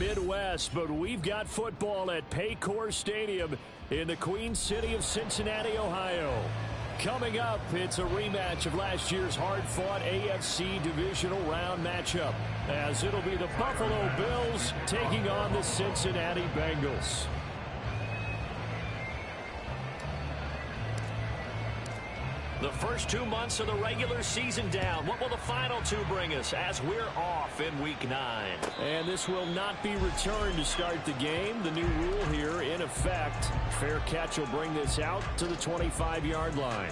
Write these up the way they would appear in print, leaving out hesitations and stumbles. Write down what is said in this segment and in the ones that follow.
Midwest, but we've got football at Paycor Stadium in the Queen City of Cincinnati, Ohio. Coming up, it's a rematch of last year's hard-fought AFC divisional round matchup, as it'll be the Buffalo Bills taking on the Cincinnati Bengals. The first 2 months of the regular season down. What will the final two bring us as we're off in Week 9? And this will not be returned to start the game. The new rule here in effect. Fair catch will bring this out to the 25-yard line.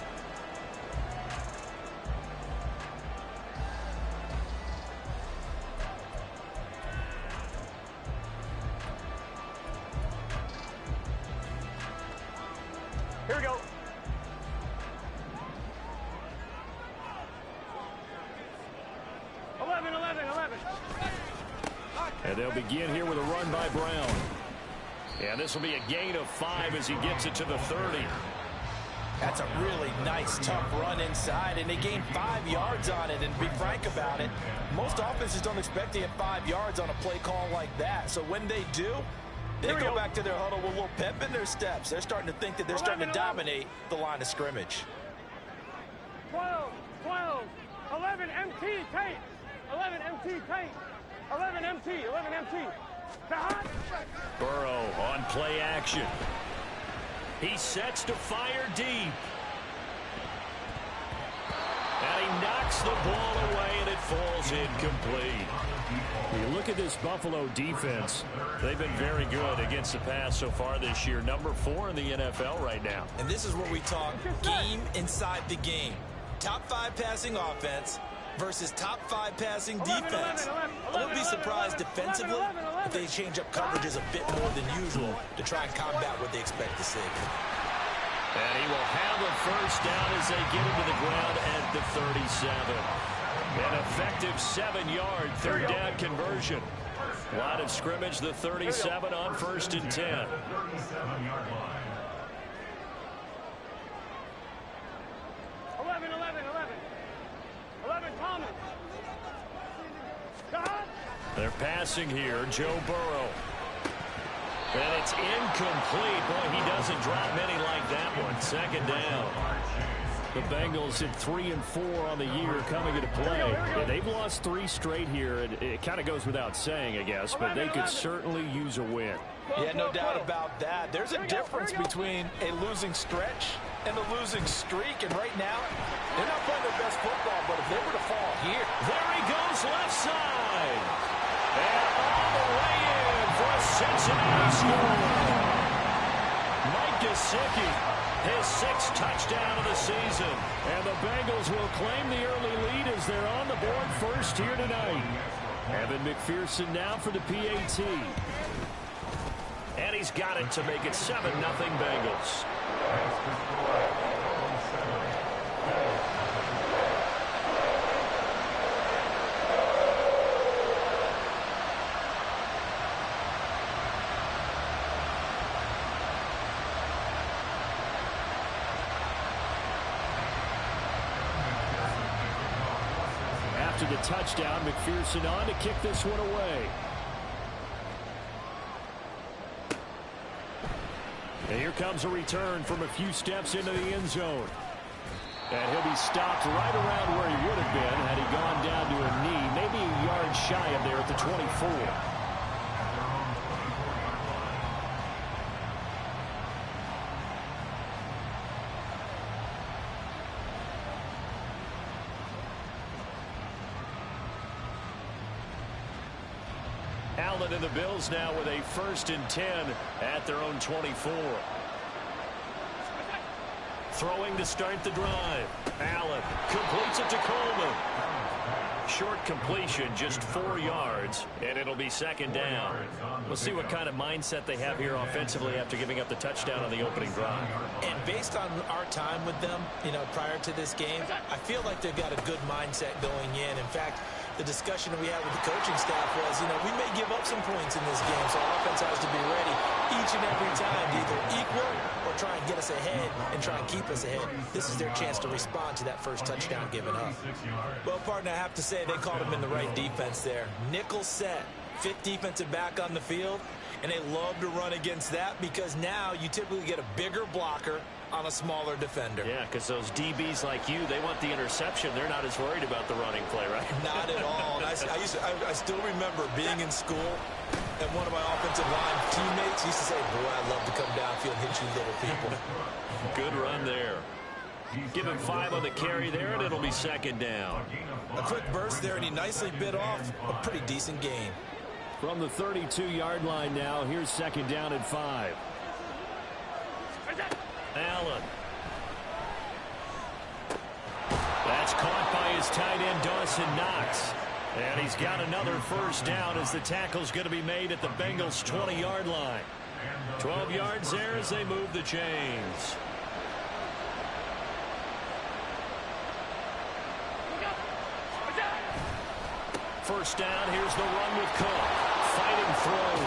Here we go. And they'll begin here with a run by Brown. And this will be a gain of 5 as he gets it to the 30. That's a really nice, tough run inside, and they gained 5 yards on it. And to be frank about it, most offenses don't expect to get 5 yards on a play call like that. So when they do, they go back to their huddle with a little pep in their steps. They're starting to think that they're starting to dominate the line of scrimmage. 12, 11 MT, tight. 11 MT, tight. 11 MT, 11 MT. Burrow on play action. He sets to fire deep. And he knocks the ball away, and it falls incomplete. When you look at this Buffalo defense, they've been very good against the pass so far this year. Number 4 in the NFL right now. And this is where we talk game inside the game. Top 5 passing offense versus top 5 passing defense. I won't be surprised defensively if they change up coverages a bit more than usual to try and combat what they expect to see. And he will have a first down as they get him to the ground at the 37. An effective 7-yard third down conversion. Line of scrimmage, the 37 on 1st and 10. 11, Thomas. They're passing here, Joe Burrow. And it's incomplete. Boy, he doesn't drop many like that one. 2nd down. The Bengals at 3 and 4 on the year coming into play. Yeah, they've lost 3 straight here. It kind of goes without saying, I guess, but they could certainly use a win. Yeah, no doubt about that. There's a difference between a losing stretch and a losing streak, and right now, they're not playing their best football, but if they were to fall here. There he goes, left side. And all the way in for a Cincinnati score. Mike Gesicki, his 6th touchdown of the season. And the Bengals will claim the early lead as they're on the board first here tonight. Evan McPherson now for the PAT. And he's got it to make it 7-0 Bengals. After the touchdown, McPherson on to kick this one away. And here comes a return from a few steps into the end zone. And he'll be stopped right around where he would have been had he gone down to a knee, maybe a yard shy of there at the 24. Allen and the Bills now with a 1st and 10 at their own 24. Throwing to start the drive. Allen completes it to Coleman. Short completion, just 4 yards, and it'll be 2nd down. We'll see what kind of mindset they have here offensively after giving up the touchdown on the opening drive. And based on our time with them, prior to this game, I feel like they've got a good mindset going in. In fact, the discussion that we had with the coaching staff was, we may give up some points in this game, so our offense has to be ready each and every time to either equal or try and get us ahead and try and keep us ahead. This is their chance to respond to that first touchdown given up. Well, partner, I have to say they called him in the right defense there. Nickel set fifth defensive back on the field, and they love to run against that because now you typically get a bigger blocker on a smaller defender. Yeah, because those DBs like you, they want the interception. They're not as worried about the running play, right? Not at all. I still remember being in school, and one of my offensive line teammates used to say, boy, I'd love to come downfield and hit you little people. Good run there. Give him 5 on the carry there, and it'll be second down. A quick burst there, and he nicely bit off a pretty decent gain. From the 32-yard line now, here's second down and 5. Allen. That's caught by his tight end, Dawson Knox. And he's got another first down as the tackle's going to be made at the Bengals' 20-yard line. 12 yards there as they move the chains. First down, here's the run with Cook. Fighting through.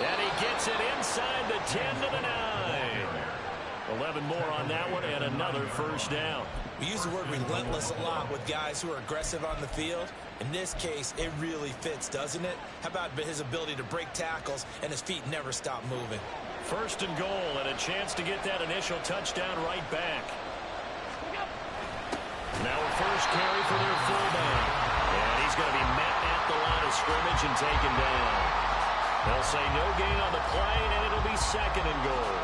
And he gets it inside the 10 to the 9. 11 more on that one and another first down. We use the word relentless a lot with guys who are aggressive on the field. In this case, it really fits, doesn't it? How about his ability to break tackles and his feet never stop moving? First and goal and a chance to get that initial touchdown right back. Now a first carry for their fullback. And he's going to be met at the line of scrimmage and taken down. They'll say no gain on the play, and it'll be second and goal.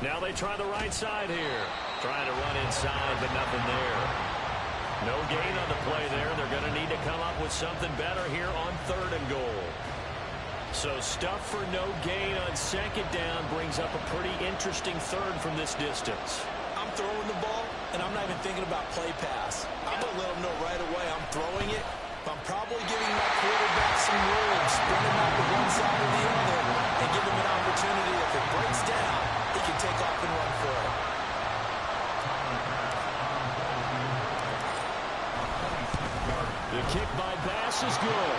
Now they try the right side here. Trying to run inside, but nothing there. No gain on the play there. They're going to need to come up with something better here on third and goal. So stuff for no gain on second down brings up a pretty interesting third from this distance. I'm throwing the ball, and I'm not even thinking about play pass. I'm going to let them know right away I'm throwing it. I'm probably giving my quarterback some room, spinning out to one side or the other, and give him an opportunity. If it breaks down, he can take off and run for it. The kick by Bass is good.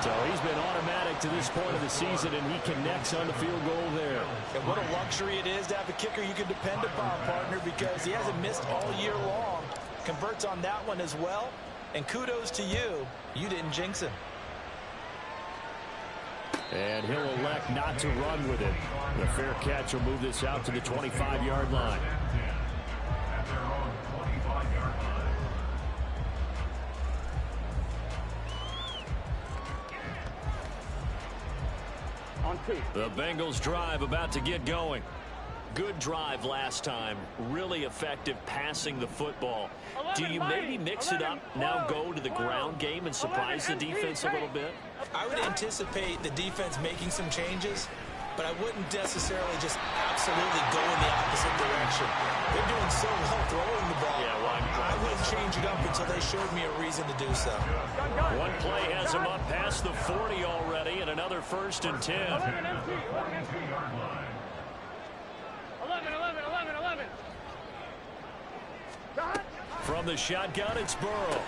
So he's been automatic to this point of the season, and he connects on the field goal there. And what a luxury it is to have a kicker you can depend upon, partner, because he hasn't missed all year long. Converts on that one as well. And kudos to you. You didn't jinx him. And he'll elect not to run with it. The fair catch will move this out to the 25-yard line. The Bengals drive about to get going. Good drive last time. Really effective passing the football. Do you maybe mix it up, now go to the ground game and surprise the defense a little bit? I would anticipate the defense making some changes, but I wouldn't necessarily just absolutely go in the opposite direction. They're doing so well throwing the ball. Yeah, well, I wouldn't change it up until they showed me a reason to do so. One play has him up past the 40 already, and another first and 10. 11 empty. 11. From the shotgun, it's Burrow.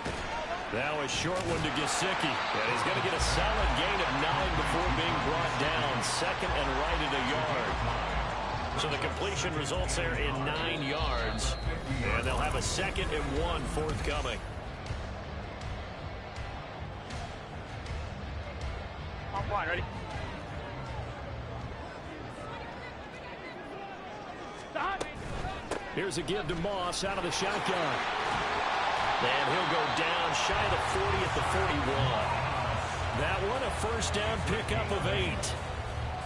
Now a short one to Gesicki. And he's going to get a solid gain of 9 before being brought down. Second and right at a yard. So the completion results there in 9 yards. And they'll have a second and 1 forthcoming. Top line, ready? Here's a give to Moss out of the shotgun. And he'll go down shy of the 40 at the 41. That one a first down pickup of 8.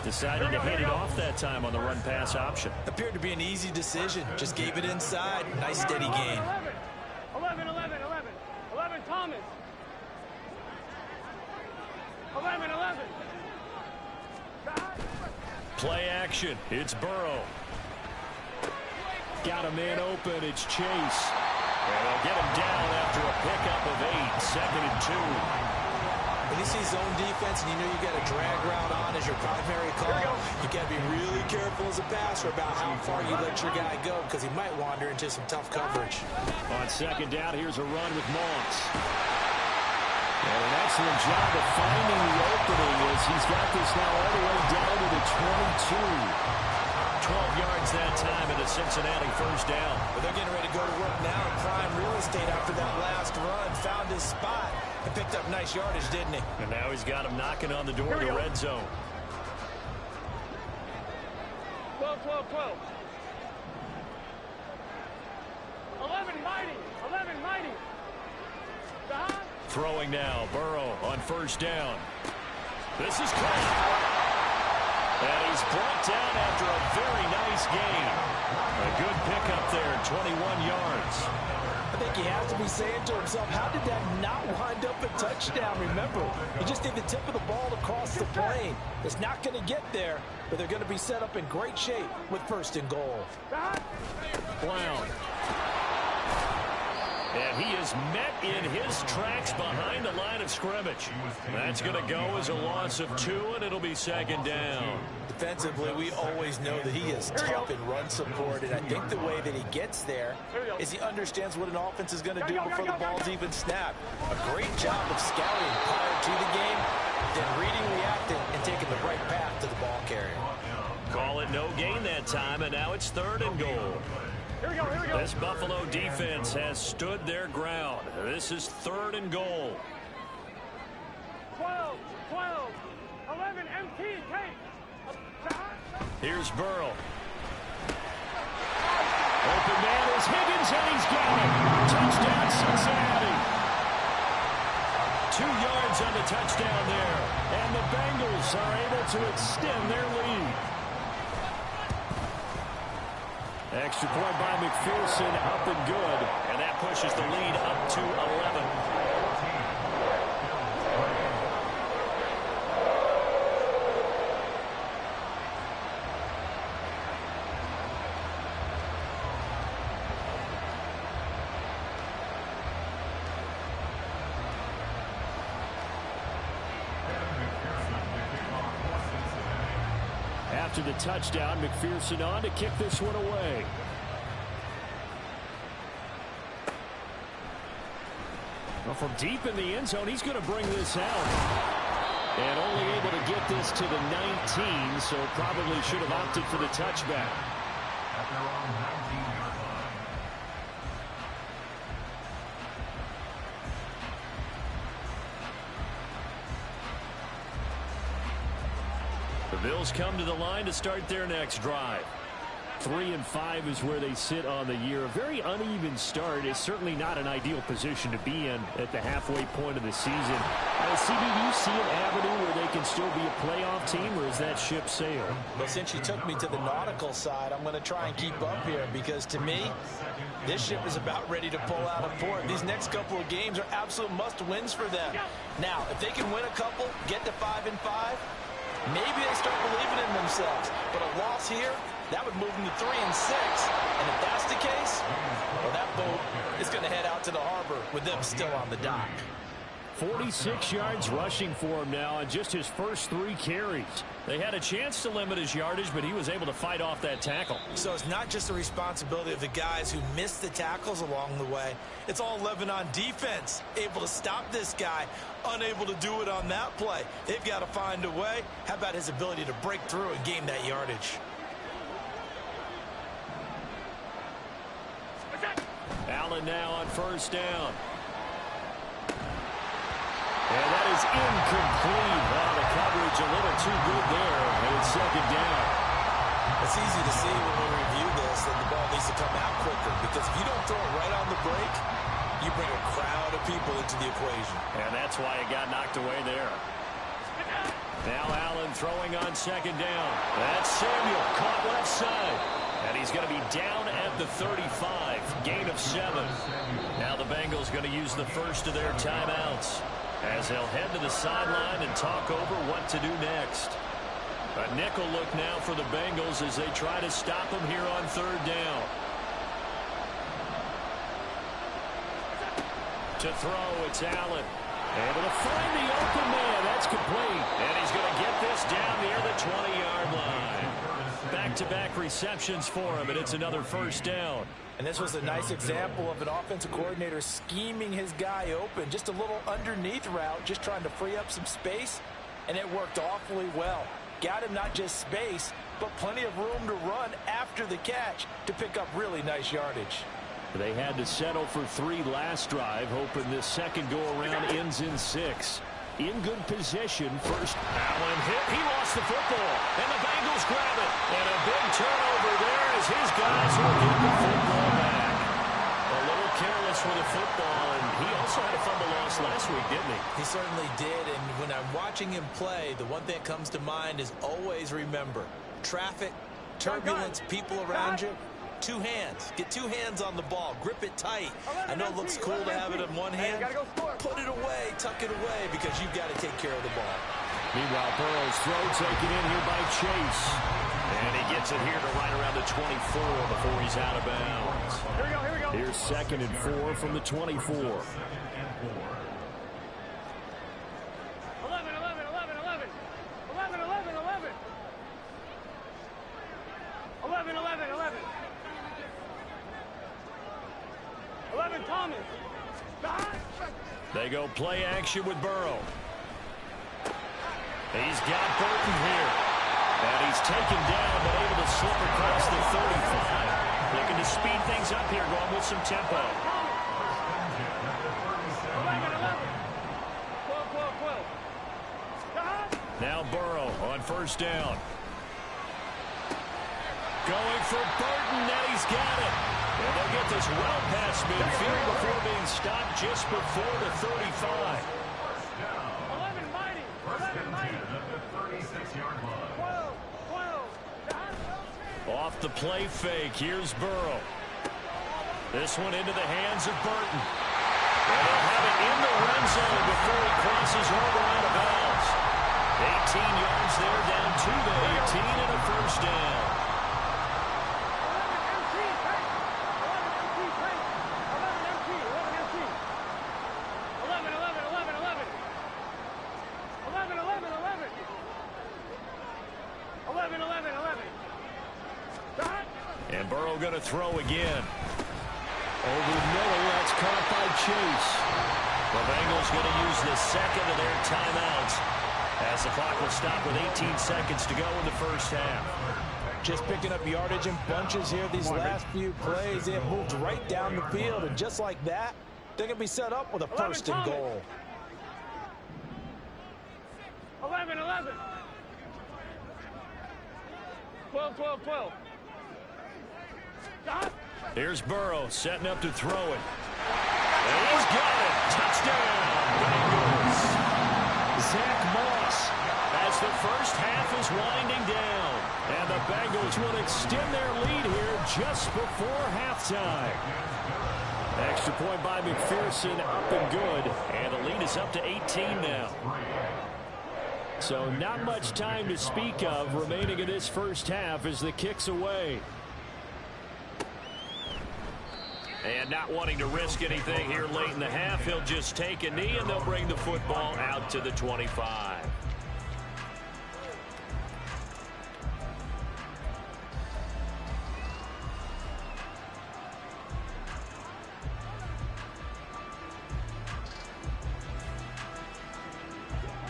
Decided to hit it off that time on the run-pass option. Appeared to be an easy decision. Just gave it inside. Nice steady gain. 11, Thomas. 11. Play action. It's Burrow. Got a man open. It's Chase. And they'll get him down after a pickup of 8. Second and 2. When you see zone defense and you know you got a drag route on as your primary call, you got to be really careful as a passer about how far you let your guy go because he might wander into some tough coverage. On second down, here's a run with Moss. And an excellent job of finding the opening as he's got this now all the way down to the 22. 12 yards that time and a Cincinnati first down. But they're getting ready to go to work now in prime real estate after that last run. Found his spot and picked up nice yardage, didn't he? And now he's got him knocking on the door of the red zone. 12, 12, 12. 11 mighty. 11 mighty. Behind. Throwing now. Burrow on first down. This is caught. And he's brought down after a very nice gain. A good pickup there, 21 yards. I think he has to be saying to himself, how did that not wind up a touchdown? Remember, he just did the tip of the ball across the plane. It's not going to get there, but they're going to be set up in great shape with first and goal. Brown. And he is met in his tracks behind the line of scrimmage. That's going to go as a loss of 2, and it'll be second down. Defensively, we always know that he is tough in run support, and I think the way that he gets there is he understands what an offense is going to do before the ball's even snapped. A great job of scouting prior to the game, then reading, reacting, and taking the right path to the ball carrier. Call it no gain that time, and now it's third and goal. Here we go. This Buffalo defense has stood their ground. This is third and goal. 12, 12, 11, MT, take. Here's Burrow. Open man is Higgins, and he's got it. Touchdown, Cincinnati. 2 yards on the touchdown there. And the Bengals are able to extend their lead. Extra point by McPherson, up and good. And that pushes the lead up to 11. After the touchdown, McPherson on to kick this one away. Well, from deep in the end zone, he's going to bring this out. And only able to get this to the 19, so probably should have opted for the touchback. The Bills come to the line to start their next drive. 3-5 is where they sit on the year. A very uneven start is certainly not an ideal position to be in at the halfway point of the season. CB, do you see an avenue where they can still be a playoff team, or is that ship sailed? Well, since you took me to the nautical side, I'm going to try and keep up here because, to me, this ship is about ready to pull out of port. These next couple of games are absolute must-wins for them. Now, if they can win a couple, get to 5-5, maybe they start believing in themselves. But a loss here, that would move them to 3-6. And if that's the case, well, that boat is going to head out to the harbor with them still on the dock. 46 yards rushing for him now on just his first 3 carries. They had a chance to limit his yardage, but he was able to fight off that tackle. So it's not just the responsibility of the guys who missed the tackles along the way. It's all 11 on defense, able to stop this guy, unable to do it on that play. They've got to find a way. How about his ability to break through and gain that yardage? Allen now on first down. And that is incomplete. Well, the coverage a little too good there, and it's second down. It's easy to see when we review this that the ball needs to come out quicker, because if you don't throw it right on the break, you bring a crowd of people into the equation. And that's why it got knocked away there. Now Allen throwing on second down. That's Samuel, caught left side. And he's going to be down at the 35, gain of 7. Now the Bengals going to use the first of their timeouts as they'll head to the sideline and talk over what to do next. A nickel look now for the Bengals as they try to stop him here on third down. To throw, it's Allen. Able to find the open man. That's complete. And he's going to get this down near the 20-yard line. Back-to-back receptions for him, and it's another first down. And this was a nice example of an offensive coordinator scheming his guy open. Just a little underneath route, just trying to free up some space, and it worked awfully well. Got him not just space, but plenty of room to run after the catch to pick up really nice yardage. They had to settle for 3 last drive, hoping this second go-around ends in 6. In good position, first Allen hit. He lost the football, and the Bengals grab it. And a big turnover there as his guys will get the football back. A little careless with the football, and he also had a fumble loss last week, didn't he? He certainly did, and when I'm watching him play, the one thing that comes to mind is always remember, traffic, turbulence, people around you. 2 hands. Get 2 hands on the ball. Grip it tight. I know it looks cool to have it in one hand. Put it away. Tuck it away because you've got to take care of the ball. Meanwhile, Burrow's throw taken in here by Chase. And he gets it here to right around the 24 before he's out of bounds. Here we go. Here's 2nd and 4 from the 24. 11, 11, 11, 11. 11, 11, 11. 11, 11, 11. 11, Thomas. They go play action with Burrow. He's got Burton here. And he's taken down, but able to slip across the 35. Looking to speed things up here, going with some tempo. 11, 11. 12, 12, 12. Now Burrow on first down. Going for Burton, and he's got it. And they'll get this well past midfield before being stopped just before the 35. 11, mighty. 11, mighty. 12, 12. Off the play fake, here's Burrow. This one into the hands of Burton. And they'll have it in the red zone before he crosses over out of bounds. 18 yards there, down to the 18 and a first down. 11, 11, 11. And Burrow going to throw again. Over the middle, that's caught by Chase. The Bengals going to use the second of their timeouts as the clock will stop with 18 seconds to go in the first half. Just picking up yardage in bunches here. These last few plays, they have moved right down the field. And just like that, they're going to be set up with a first and goal. 11, 11. 12, 12, 12. Here's Burrow setting up to throw it. And he's got it. Touchdown, Bengals. Zach Moss as the first half is winding down. And the Bengals will extend their lead here just before halftime. Extra point by McPherson, up and good. And the lead is up to 18 now. So not much time to speak of remaining in this first half as the kick's away. And not wanting to risk anything here late in the half, he'll just take a knee and they'll bring the football out to the 25.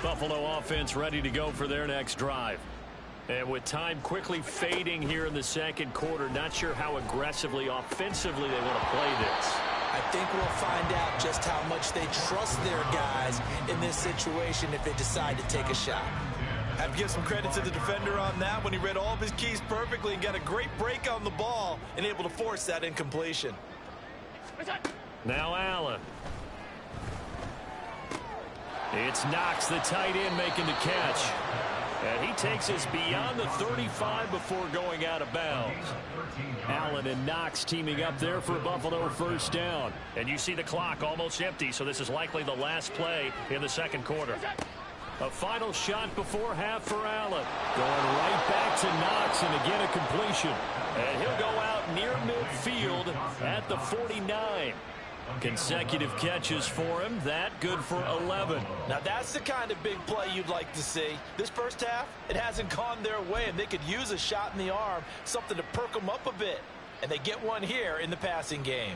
Buffalo offense ready to go for their next drive. And with time quickly fading here in the second quarter, not sure how aggressively, offensively they want to play this. I think we'll find out just how much they trust their guys in this situation if they decide to take a shot. I have to give some credit to the defender on that when he read all of his keys perfectly and got a great break on the ball and able to force that incompletion. Now Allen. It's Knox, the tight end, making the catch. And he takes us beyond the 35 before going out of bounds. Allen and Knox teaming up there for Buffalo first down. And you see the clock almost empty, so this is likely the last play in the second quarter. A final shot before half for Allen. Going right back to Knox, and again a completion. And he'll go out near midfield at the 49. Consecutive catches for him. That good for 11. Now that's the kind of big play you'd like to see. This first half, it hasn't gone their way, and they could use a shot in the arm, something to perk them up a bit. and they get one here in the passing game.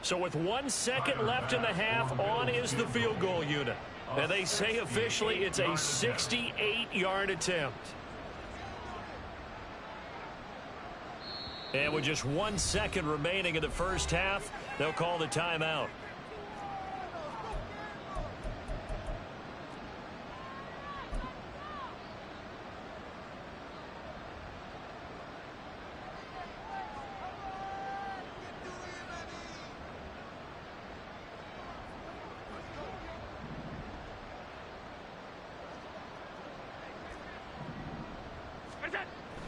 So with 1 second left in the half, on is the field goal unit. And they say officially it's a 68-yard attempt. And with just 1 second remaining in the first half, they'll call the timeout.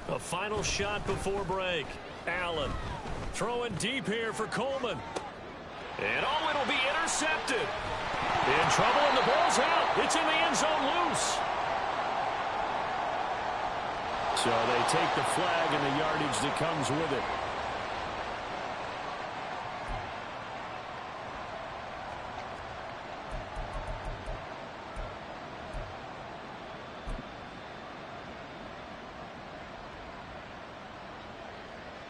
A final shot before break. Allen throwing deep here for Coleman. And oh, it'll be intercepted. In trouble, and the ball's out. It's in the end zone loose. So they take the flag and the yardage that comes with it.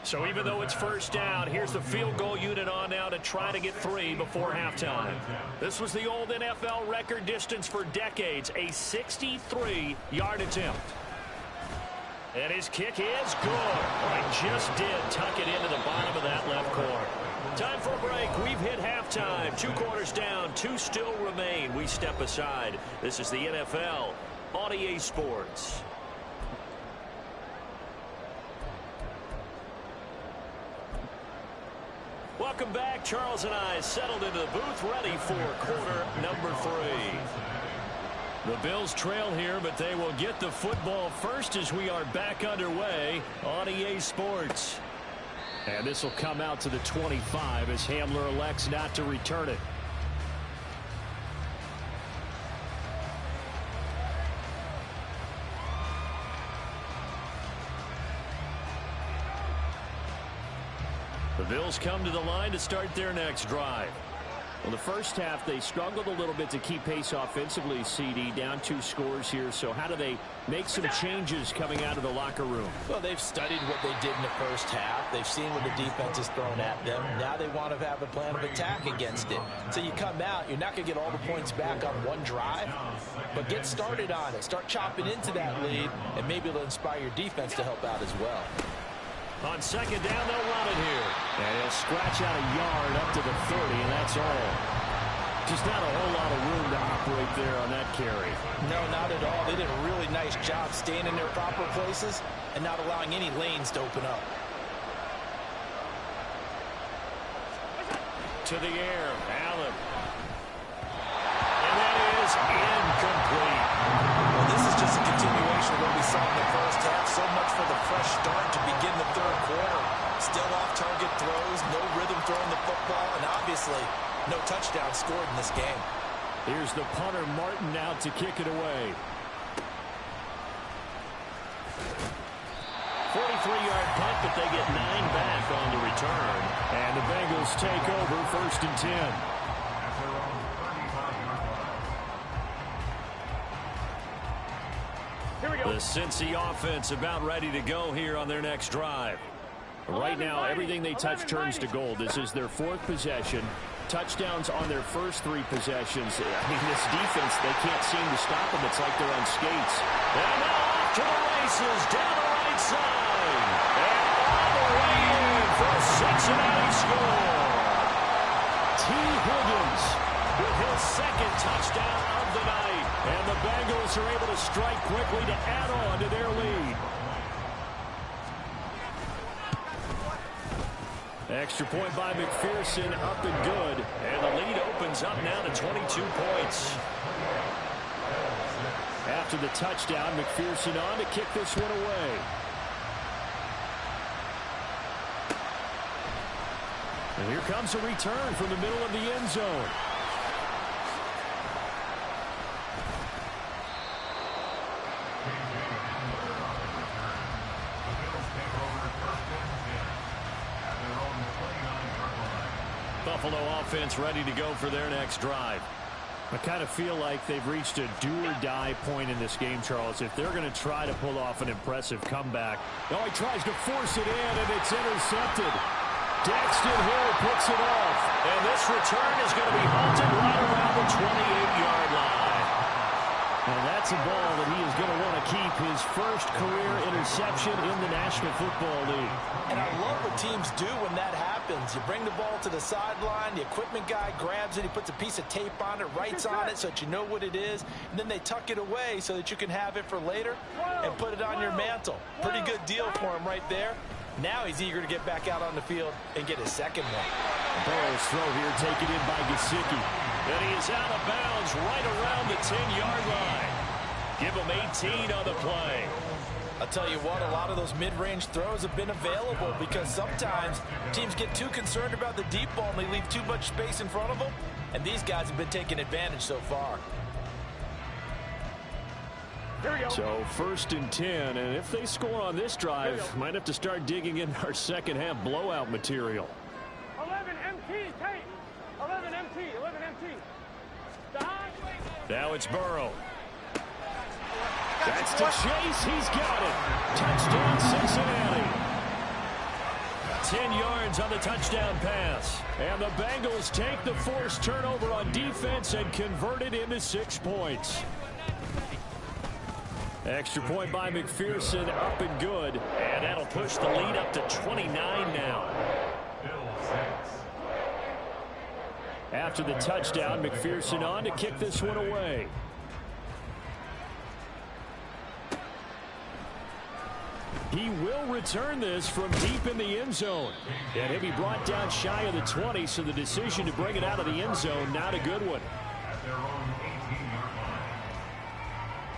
So even though it's first down, here's the field goal unit on now to try to get 3 before halftime. This was the old NFL record distance for decades, a 63-yard attempt. And his kick is good. Oh, he just did tuck it into the bottom of that left corner. Time for a break. We've hit halftime. 2 quarters down, 2 still remain. We step aside. This is the NFL on EA Sports. Welcome back. Charles and I settled into the booth, ready for quarter number 3. The Bills trail here, but they will get the football first as we are back underway on EA Sports. And this will come out to the 25 as Hamler elects not to return it. The Bills come to the line to start their next drive. Well, the first half, they struggled a little bit to keep pace offensively, CD, down 2 scores here. So how do they make some changes coming out of the locker room? Well, they've studied what they did in the first half. They've seen what the defense has thrown at them. Now they want to have a plan of attack against it. So you come out, you're not going to get all the points back on one drive, but get started on it. Start chopping into that lead, and maybe it'll inspire your defense to help out as well. On second down, they'll run it here. And he'll scratch out a yard up to the 30, and that's all. Just not a whole lot of room to operate there on that carry. No, not at all. They did a really nice job staying in their proper places and not allowing any lanes to open up. To the air, Allen. And that is incomplete. Well, this is just a continuation of what we saw in the first half. So much for the fresh start to begin the third quarter. Still off-target throws, no rhythm throwing the football, and obviously no touchdown scored in this game. Here's the punter, Martin, out to kick it away. 43-yard punt, but they get 9 back on the return. And the Bengals take over, 1st and 10. The Cincy offense about ready to go here on their next drive. Right now, everything they touch turns to gold. This is their 4th possession. Touchdowns on their first 3 possessions. I mean, this defense, they can't seem to stop them. It's like they're on skates. And now off to the races, down the right side. And all the way in for a Cincinnati score. T. Higgins with his 2nd touchdown of the night. And the Bengals are able to strike quickly to add on to their lead. Extra point by McPherson, up and good. And the lead opens up now to 22 points. After the touchdown, McPherson on to kick this one away. And here comes a return from the middle of the end zone. Buffalo offense ready to go for their next drive. I kind of feel like they've reached a do-or-die point in this game, Charles. If they're going to try to pull off an impressive comeback. Oh, he tries to force it in, and it's intercepted. Daxton Hill picks it off. And this return is going to be halted right around the 28-yard line. And that's a ball that he is going to want to keep, his first career interception in the National Football League. And I love what teams do when that happens. You bring the ball to the sideline, the equipment guy grabs it, he puts a piece of tape on it, writes on it so that you know what it is, and then they tuck it away so that you can have it for later and put it on your mantle. Pretty good deal for him right there. Now he's eager to get back out on the field and get his second one. Burrow's throw here taken in by Gesicki. And he is out of bounds right around the 10-yard line. Give him 18 on the play. I'll tell you what, a lot of those mid-range throws have been available because sometimes teams get too concerned about the deep ball and they leave too much space in front of them. And these guys have been taking advantage so far. So 1st and 10, and if they score on this drive, might have to start digging in our second half blowout material. 11 MT, Tate. 11 MT, 11 MT. Now it's Burrow. That's to Chase. He's got it. Touchdown, Cincinnati. 10 yards on the touchdown pass. And the Bengals take the forced turnover on defense and convert it into 6 points. Extra point by McPherson, up and good. And that'll push the lead up to 29 now. After the touchdown, McPherson on to kick this one away. He will return this from deep in the end zone. And he'll be brought down shy of the 20, so the decision to bring it out of the end zone, not a good one.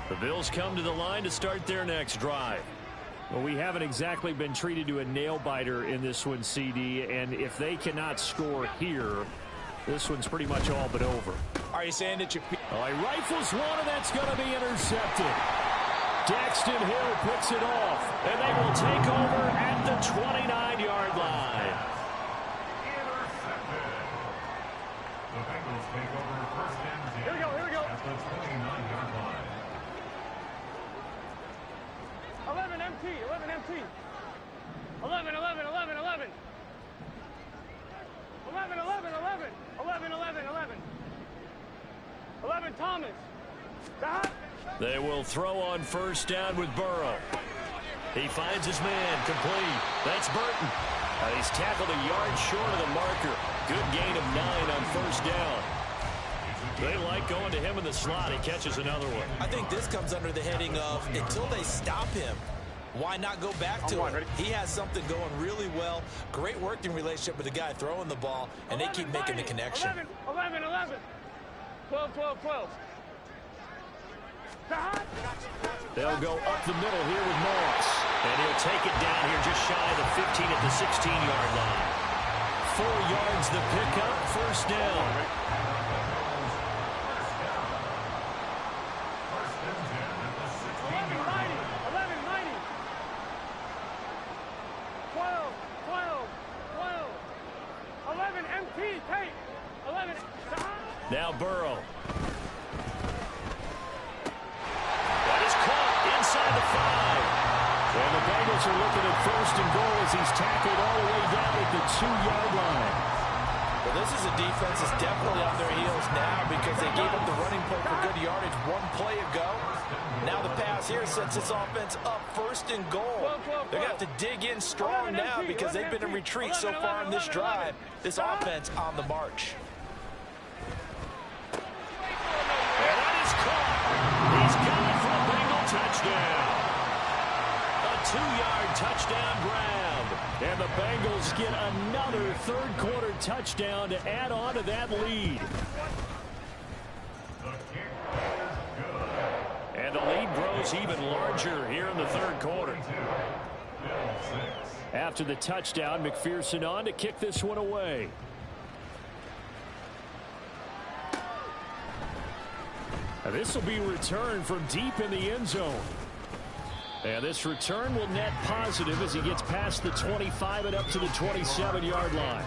The Bills come to the line to start their next drive. Well, we haven't exactly been treated to a nail-biter in this one, CD, and if they cannot score here, this one's pretty much all but over. Are you saying that you... Oh, he rifles one, and that's going to be intercepted. Daxton Hill picks it off, and they will take over at the 29-yard line. Intercepted. The Bengals take over first and 10. Here we go, here we go. At the 29-yard line. 11 MT, 11 MT. 11, 11, 11, 11. 11, 11, 11. 11, 11, 11. 11 Thomas. They will throw on first down with Burrow. He finds his man, complete. That's Burton. He's tackled a yard short of the marker. Good gain of 9 on first down. They like going to him in the slot. He catches another one. I think this comes under the heading of until they stop him, why not go back to him? He has something going really well. Great working relationship with the guy throwing the ball, and they keep making the connection. 11, 11. 12, 12, 12. They'll go up the middle here with Moss. And he'll take it down here just shy of the 15 at the 16-yard line. 4 yards the pickup, first down. Now Burrow. That is caught inside the 5. And the Bengals are looking at first and goal as he's tackled all the way down at the 2-yard line. Well, this is a defense that's definitely on their heels now because they gave up the running play for good yardage 1 play ago. Now the pass here sets this offense up first and goal. They're going to have to dig in strong now because they've been in retreat so far in this drive. This offense on the march. And that is caught. He's got it for a Bengal touchdown. A 2-yard touchdown grab. And the Bengals get another third-quarter touchdown to add on to that lead. And the lead grows even larger here in the third quarter. After the touchdown, McPherson on to kick this one away. This will be returned from deep in the end zone. And this return will net positive as he gets past the 25 and up to the 27-yard line.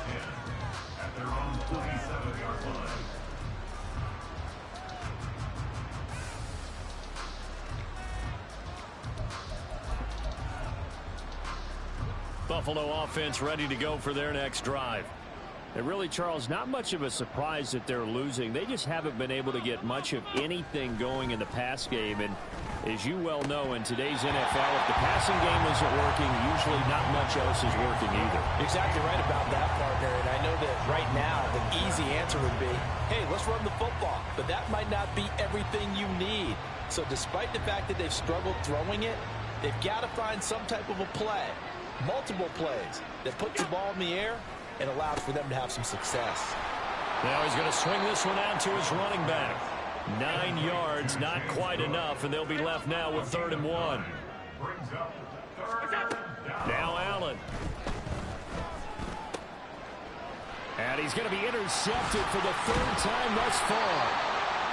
Buffalo offense ready to go for their next drive. And really, Charles, not much of a surprise that they're losing. They just haven't been able to get much of anything going in the pass game. And as you well know, in today's NFL, if the passing game isn't working, usually not much else is working either. Exactly right about that, partner. And I know that right now the easy answer would be, hey, let's run the football. But that might not be everything you need. So despite the fact that they've struggled throwing it, they've got to find some type of a play, multiple plays, that puts the ball in the air and allows for them to have some success. Now he's going to swing this one out to his running back. 9 yards, not quite enough, and they'll be left now with 3rd and 1. Now Allen. And he's going to be intercepted for the 3rd time thus far.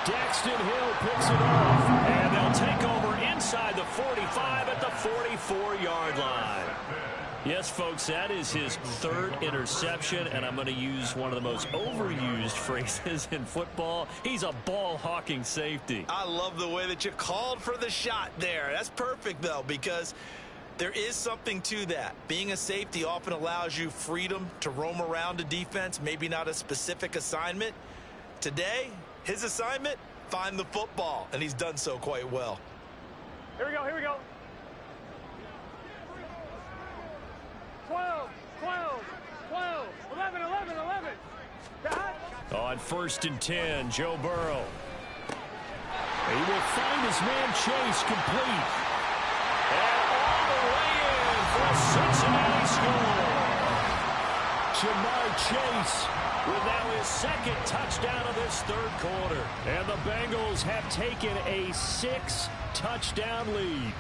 Daxton Hill picks it off, and they'll take over inside the 45 at the 44-yard line. Yes, folks, that is his 3rd interception, and I'm going to use one of the most overused phrases in football. He's a ball-hawking safety. I love the way that you called for the shot there. That's perfect, though, because there is something to that. Being a safety often allows you freedom to roam around a defense, maybe not a specific assignment. Today, his assignment, find the football, and he's done so quite well. Here we go, here we go. 12, 12, 12, 11, 11, 11. On 1st and 10, Joe Burrow. He will find his man Chase complete. And all the way in for a Cincinnati score. Jamar Chase with now his 2nd touchdown of this 3rd quarter. And the Bengals have taken a 6-touchdown lead.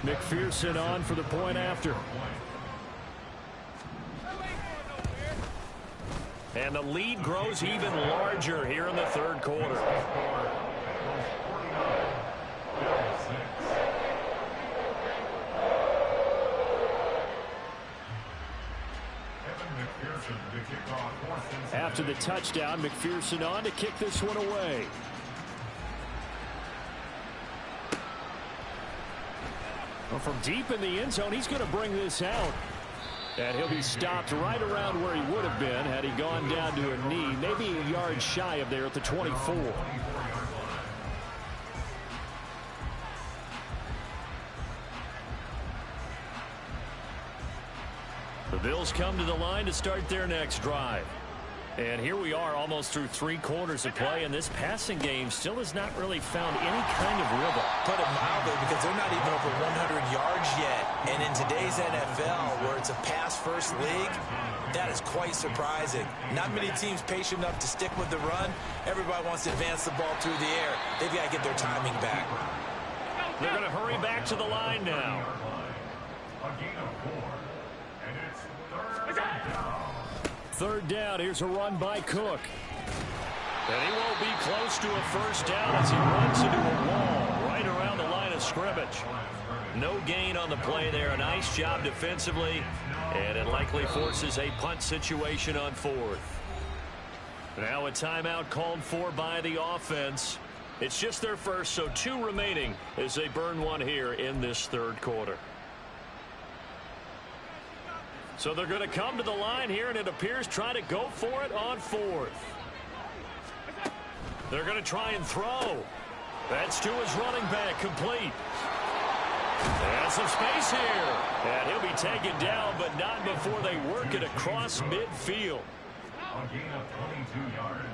McPherson on for the point after. And the lead grows even larger here in the 3rd quarter. After the touchdown, McPherson on to kick this one away. Well, from deep in the end zone, he's going to bring this out. And he'll be stopped right around where he would have been had he gone down to a knee, maybe a yard shy of there at the 24. The Bills come to the line to start their next drive. And here we are almost through 3 quarters of play, and this passing game still has not really found any kind of rhythm. Put it mildly, because they're not even over 100 yards yet. And in today's NFL, where it's a pass-first league, that is quite surprising. Not many teams patient enough to stick with the run. Everybody wants to advance the ball through the air. They've got to get their timing back. They're going to hurry back to the line now. A gain of 4. And it's 3rd down. 3rd down. Here's a run by Cook. And he won't be close to a 1st down as he runs into a wall right around the line of scrimmage. No gain on the play there. A nice job defensively. And it likely forces a punt situation on 4th. Now a timeout called for by the offense. It's just their first, so 2 remaining as they burn one here in this 3rd quarter. So they're going to come to the line here, and it appears try to go for it on 4th. They're going to try and throw. That's to his running back, complete. And some space here. And he'll be taken down, but not before they work it across midfield. A gain of 22 yards.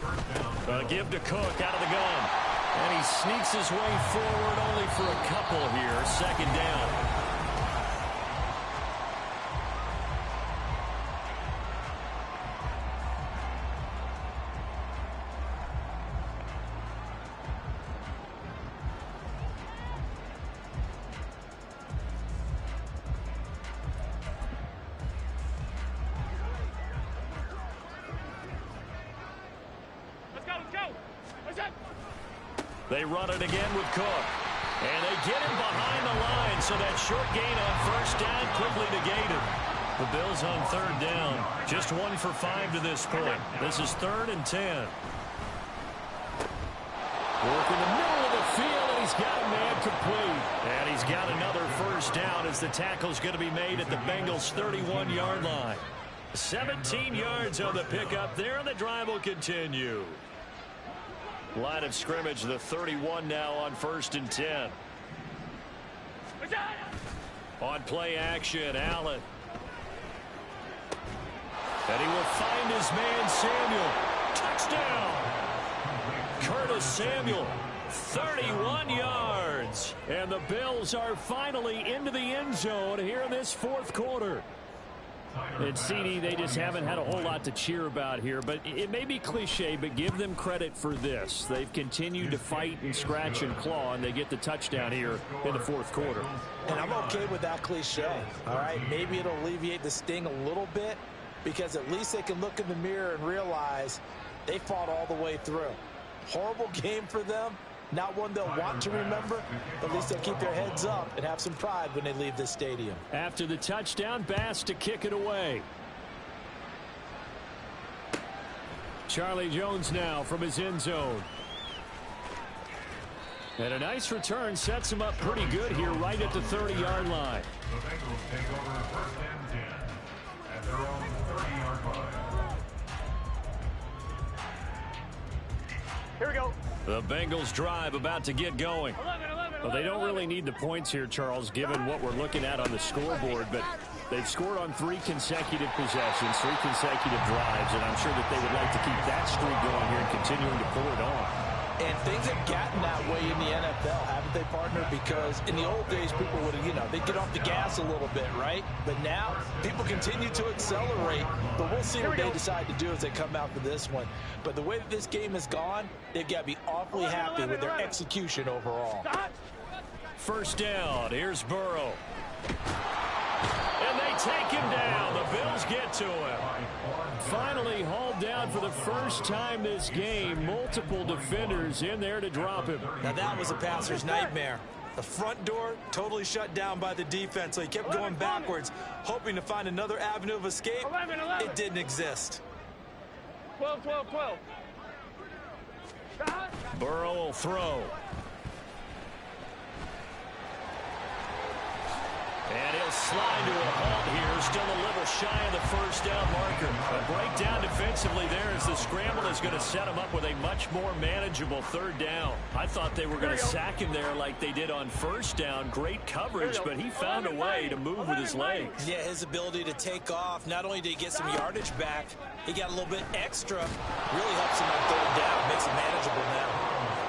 1st down. A give to Cook out of the gun. And he sneaks his way forward only for a couple here. 2nd down. They run it again with Cook. And they get him behind the line, so that short gain on 1st down quickly negated. The Bills on 3rd down. Just 1 for 5 to this point. This is 3rd and 10. Work in the middle of the field, and he's got a man complete. And he's got another first down as the tackle's going to be made at the Bengals' 31-yard line. 17 yards on the pickup there, and the drive will continue. Line of scrimmage, the 31 now on 1st and 10. On play action, Allen. And he will find his man, Samuel. Touchdown! Curtis Samuel, 31 yards. And the Bills are finally into the end zone here in this fourth quarter. And CD, they just haven't had a whole lot to cheer about here, but it may be cliche, but give them credit for this. They've continued to fight and scratch and claw, and they get the touchdown here in the fourth quarter. And I'm okay with that cliche, all right? Maybe it'll alleviate the sting a little bit, because at least they can look in the mirror and realize they fought all the way through. Horrible game for them. Not one they'll want to remember, but at least they'll keep their heads up and have some pride when they leave this stadium. After the touchdown, Bass to kick it away. Charlie Jones now from his end zone. And a nice return sets him up pretty good here right at the 30-yard line. The Bengals take over 1st and 10 at their own 30-yard line. Here we go. The Bengals drive about to get going. 11. Well, they don't really need the points here, Charles, given what we're looking at on the scoreboard, but they've scored on 3 consecutive possessions, 3 consecutive drives, and I'm sure that they would like to keep that streak going here and continuing to pull it on. And things have gotten that way in the NFL, haven't they, partner? Because in the old days, people would, they'd get off the gas a little bit, right? But now, people continue to accelerate. But we'll see what they decide to do as they come out for this one. But the way that this game has gone, they've got to be awfully happy with their execution overall. First down. Here's Burrow. And they take him down. The Bills get to him. Finally hauled down for the first time this game. Multiple defenders in there to drop him. Now that was a passer's nightmare. The front door totally shut down by the defense, so he kept going backwards, hoping to find another avenue of escape. 11. It didn't exist. 12. Burrow will throw. And he'll slide to a halt here. Still a little shy of the first down marker. A breakdown defensively there as the scramble is going to set him up with a much more manageable 3rd down. I thought they were going to sack him there like they did on 1st down. Great coverage, but he found a way to move with his legs. Yeah, his ability to take off. Not only did he get some yardage back, he got a little bit extra. Really helps him on 3rd down. Makes it manageable now.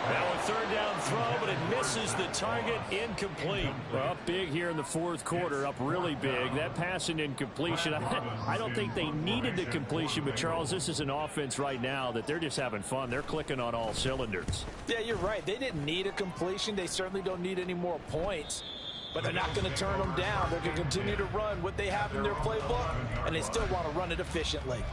Now a 3rd down throw, but it misses the target. Incomplete. Well, up big here in the fourth quarter, up really big. That pass and incompletion, I don't think they needed the completion, but Charles, this is an offense right now that they're just having fun. They're clicking on all cylinders. Yeah, you're right. They didn't need a completion. They certainly don't need any more points, but they're not going to turn them down. They're going to continue to run what they have in their playbook, and they still want to run it efficiently.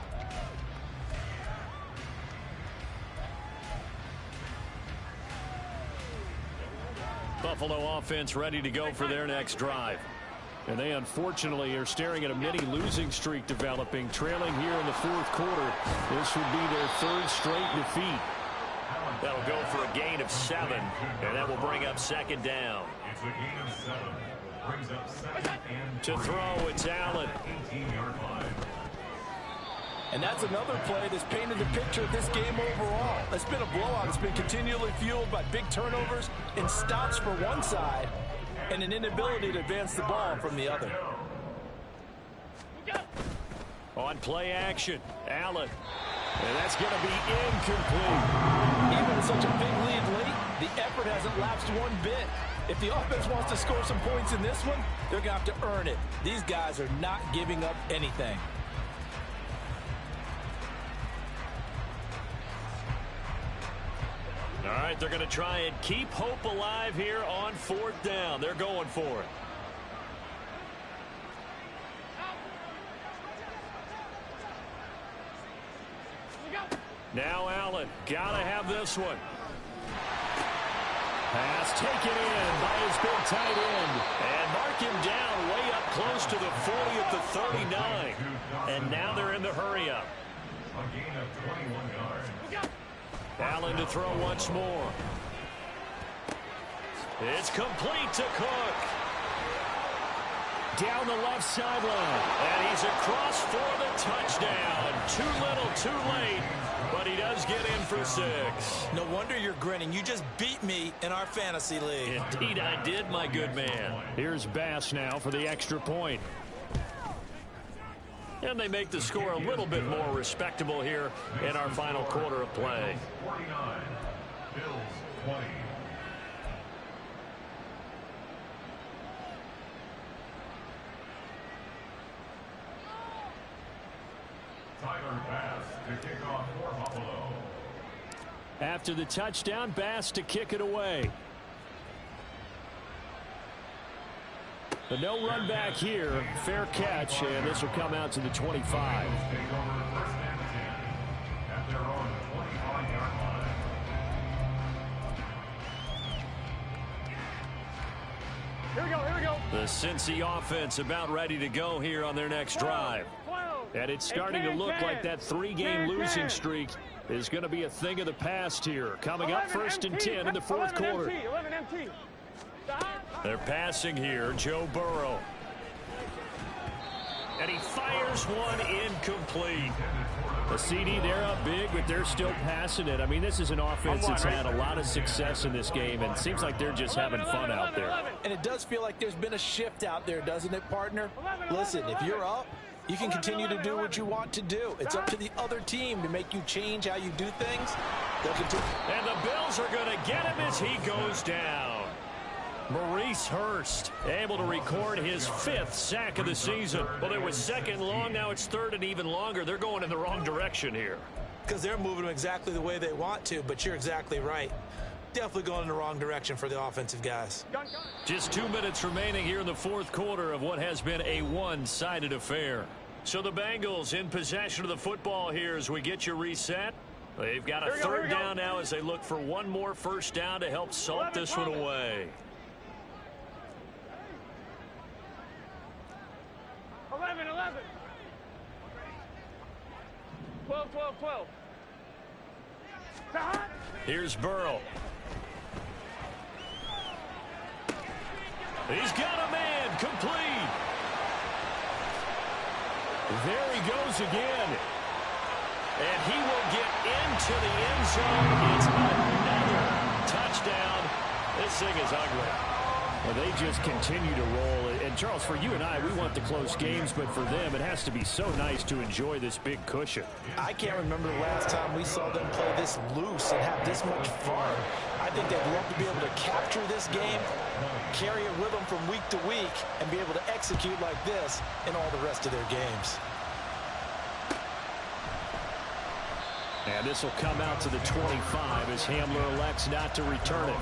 Buffalo offense ready to go for their next drive. And they unfortunately are staring at a mini losing streak developing, trailing here in the fourth quarter. This would be their 3rd straight defeat. That'll go for a gain of 7, and that will bring up 2nd down. It's a gain of 7. Brings up 2nd and To throw, it's Allen. 18-yard line. And that's another play that's painted the picture of this game overall. It's been a blowout. It's been continually fueled by big turnovers and stops for one side and an inability to advance the ball from the other. On play action, Allen. And that's going to be incomplete. Even with such a big lead late, the effort hasn't lapsed one bit. If the offense wants to score some points in this one, they're going to have to earn it. These guys are not giving up anything. All right, they're going to try and keep hope alive here on 4th down. They're going for it. Now Allen, gotta have this one. Pass taken in by his big tight end. And mark him down way up close to the 40 at the 39. And now they're in the hurry-up. A gain of 21 yards. Allen to throw once more. It's complete to Cook. Down the left sideline. And he's across for the touchdown. Too little, too late. But he does get in for 6. No wonder you're grinning. You just beat me in our fantasy league. Indeed I did, my good man. Here's Bass now for the extra point. And they make the score a little bit more respectable here in our final quarter of play. 49, Bills 20. Tyler Bass to kick off for Buffalo. After the touchdown, Bass to kick it away. The no run back here. Fair catch, and this will come out to the 25. Take over first and 10 at their own 25-yard line. Here we go, here we go. The Cincy offense about ready to go here on their next drive. 12. And it's starting to look like that 3-game losing streak is going to be a thing of the past here. Coming up first and 10 in the fourth quarter. 11 MT. They're passing here. Joe Burrow. And he fires one incomplete. The CD, they're up big, but they're still passing it. I mean, this is an offense that's had a lot of success in this game, and it seems like they're just having fun out there. And it does feel like there's been a shift out there, doesn't it, partner? Listen, if you're up, you can continue to do what you want to do. It's up to the other team to make you change how you do things. They'll continue. And the Bills are going to get him as he goes down. Maurice Hurst able to record his 5th sack of the season. Well, it was 2nd long. Now it's 3rd and even longer. They're going in the wrong direction here. Because they're moving them exactly the way they want to, but you're exactly right. Definitely going in the wrong direction for the offensive guys. Just 2 minutes remaining here in the fourth quarter of what has been a one-sided affair. So the Bengals in possession of the football here as we get you reset. They've got a 3rd down now as they look for one more first down to help salt this one away. 11, 11. 12, 12, 12. Here's Burrow. He's got a man complete. There he goes again. And he will get into the end zone. It's another touchdown. This thing is ugly. Well, they just continue to roll. And, Charles, for you and I, we want the close games, but for them, it has to be so nice to enjoy this big cushion. I can't remember the last time we saw them play this loose and have this much fun. I think they'd love to be able to capture this game, carry it with them from week to week, and be able to execute like this in all the rest of their games. And this will come out to the 25 as Hamler elects not to return it.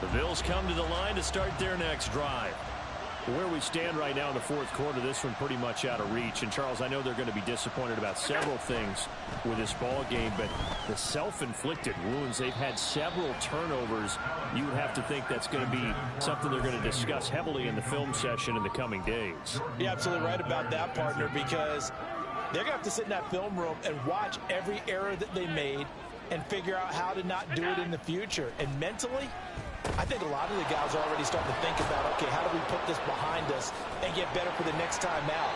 The Bills come to the line to start their next drive. Where we stand right now in the fourth quarter, this one pretty much out of reach. And, Charles, I know they're going to be disappointed about several things with this ball game, but the self-inflicted wounds, they've had several turnovers. You would have to think that's going to be something they're going to discuss heavily in the film session in the coming days. You're absolutely right about that, partner, because they're going to have to sit in that film room and watch every error that they made and figure out how to not do it in the future. And mentally, I think a lot of the guys are already starting to think about, okay, how do we put this behind us and get better for the next time out?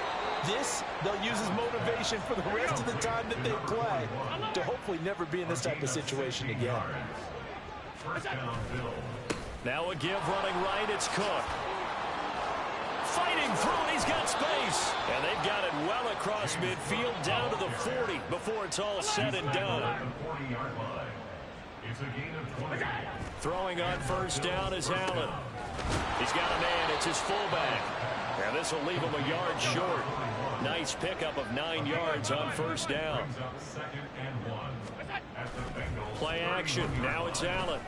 This, they'll use as motivation for the rest of the time that they play to hopefully never be in this type of situation again. Now a give running right, it's Cook. Fighting through, and he's got space. And they've got it well across midfield, down to the 40 before it's all said and done. It's a gain of 20. Throwing on first down is Allen. He's got a man. It's his fullback. And this will leave him a yard short. Nice pickup of 9 yards on first down. Play action. Now it's Allen.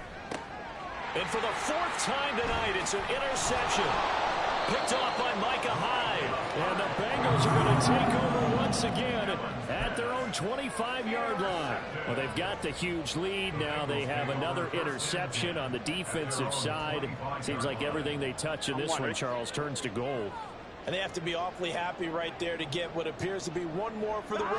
And for the 4th time tonight, it's an interception. Picked off by Micah Hyde. And the Bengals are going to take over once again at their own 25-yard line. Well, they've got the huge lead. Now they have another interception on the defensive side. Seems like everything they touch in this one, Charles, turns to gold. And they have to be awfully happy right there to get what appears to be one more for the road.